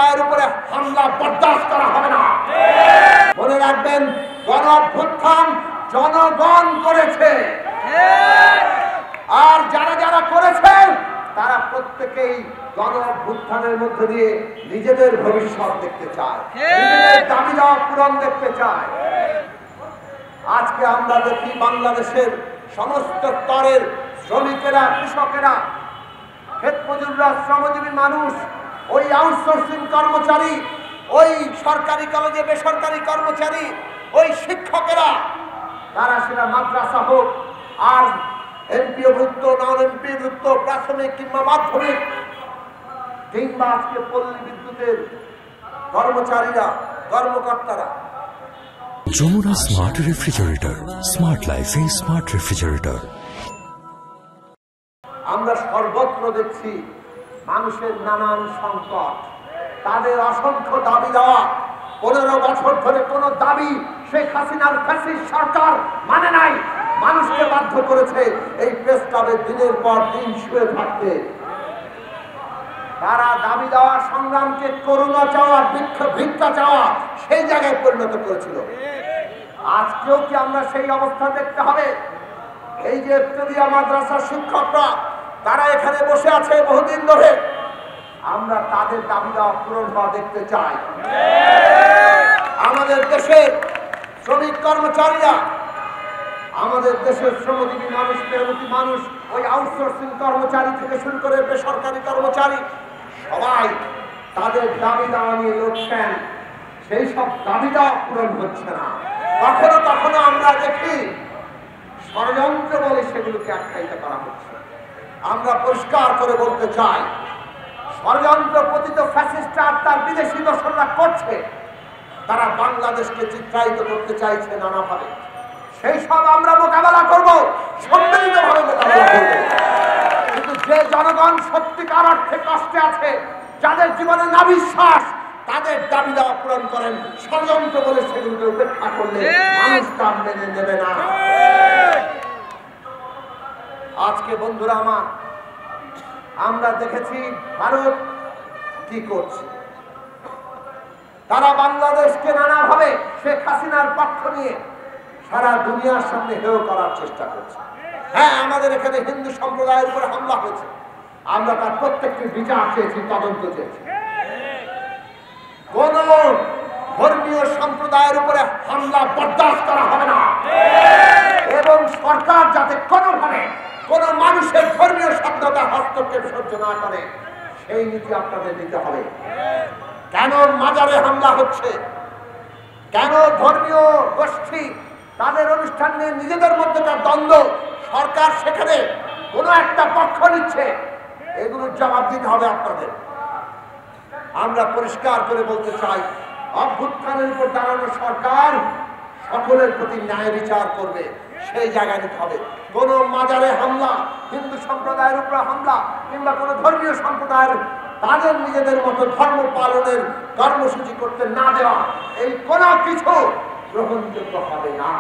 সম্প্রদায়ের উপরে হামলা বরদাস্ত করা হবে না। মনে রাখবেন, গণ অভ্যুত্থান জনগণ করেছে, আর যারা যারা করেছে তারা প্রত্যেকেই গণ অভ্যুত্থানের মধ্যে দিয়ে নিজেদের ভবিষ্যৎ দেখতে চায়, নিজেদের দাবি দাওয়া পূরণ দেখতে চায়। আজকে আমরা দেখি বাংলাদেশের সমস্ত স্তরের শ্রমিকেরা, কৃষকেরা, ক্ষেত মজুররা, শ্রমজীবী মানুষ, ওই আউটসোর্সিং কর্মচারী, ওই সরকারি কলেজে বেসরকারি কর্মচারী, ওই শিক্ষকেরা, তারা সেটা মাদ্রাসা হোক আর এমপিওভুক্ত, নন এমপিওভুক্ত, প্রাথমিক কিংবা মাধ্যমিক, কিংবা আজকে পল্লী বিদ্যুতের কর্মচারীরা, কর্মকর্তারা। যমুনা স্মার্ট রেফ্রিজারেটর, স্মার্ট লাইফে স্মার্ট রেফ্রিজারেটর। আমরা সর্বত্র দেখছি মানুষের নানান সংকট, তাদের অসংখ্য দাবি দেওয়া। 15 বছর ধরে কোন দাবি শেখ হাসিনার ফ্যাসিস্ট সরকার মানে নাই, মানুষকে বাধ্য করেছে এই প্রেস ক্লাবে দিনের পর দিন শুয়ে থাকতে। তারা দাবি দেওয়া সংগ্রামকে করুণা চাওয়া, ভিক্ষা চাওয়া সেই জায়গায় পরিণত করেছিল। আজকেও কি আমরা সেই অবস্থা দেখতে হবে? এই যে ইবতেদাইয়া মাদ্রাসার শিক্ষকরা, তারা এখানে বসে আছে বহুদিন ধরে, আমরা তাদের দাবি দেওয়া পূরণ হওয়া দেখতে চাই। আমাদের দেশের শ্রমিক কর্মচারীরা, আমাদের দেশের শ্রমজীবী মানুষ, মেহনতি মানুষ, ওই আউটসোর্সিং কর্মচারী থেকে শুরু করে বেসরকারি কর্মচারী, সবাই তাদের দাবি দেওয়া নিয়ে লড়ছেন। সেই সব দাবি দেওয়া পূরণ হচ্ছে না। কখনো কখনো আমরা দেখি ষড়যন্ত্র বলে সেগুলোকে আখ্যায়িত করা হচ্ছে। আমরা পরিষ্কার করে বলতে চাই, ষড়যন্ত্র পতিত ফ্যাসিস্টরা তার বিদেশি দোসররা করছে, তারা বাংলাদেশকে চিত্রায়িত করতে চাইছে নানাভাবে। সেই সব আমরা মোকাবেলা করব, সম্মিলিতভাবে মোকাবেলা করব। কিন্তু যে জনগণ সত্যিকার অর্থে কষ্টে আছে, যাদের জীবনে না বিশ্বাস, তাদের দাবি দেওয়া পূরণ করেন। ষড়যন্ত্র বলে সেগুলোকে উপেক্ষা করলে মানুষ তা মেনে নেবে না। আজকে বন্ধুরা আমার, আমরা দেখেছি ভারত কি করছে। তারা বাংলাদেশকে নানাভাবে শেখ হাসিনার পক্ষ নিয়ে সারা দুনিয়ার সামনে হেয় করার চেষ্টা করছে। হ্যাঁ, আমাদের এখানে হিন্দু সম্প্রদায়ের উপরে হামলা হয়েছে, আমরা তার প্রত্যেকটি বিচার চেয়েছি, তদন্ত চেয়েছি। কোন ধর্মীয় সম্প্রদায়ের উপরে হামলা বরদাস্ত করা হবে না, এবং সরকার যাতে কোনোভাবে কোন মানুষের ধর্মীয় স্বাধীনতার হস্তক্ষেপ সহ্য না করে সেই নীতি আপনাদের নিতে হবে। কেন মাজারে হামলা হচ্ছে, কেন ধর্মীয় গোষ্ঠী তাদের অনুষ্ঠান নিয়ে নিজেদের মধ্যকার দ্বন্দ্ব, সরকার সেখানে কোন একটা পক্ষ নিচ্ছে, এগুলোর জবাব দিতে হবে আপনাদের। আমরা পরিষ্কার করে বলতে চাই, অভ্যুত্থানের উপর দাঁড়ানো সরকার সকলের প্রতি ন্যায় বিচার করবে, সেই জায়গায় নিতে হবে। কোন মাজারে হামলা, হিন্দু সম্প্রদায়ের উপর হামলা, কিংবা কোন ধর্মীয় সম্প্রদায়ের তাদের নিজেদের মতো ধর্ম পালনের কর্মসূচি করতে না দেওয়া, এই কোন কিছু গ্রহণযোগ্য হবে না।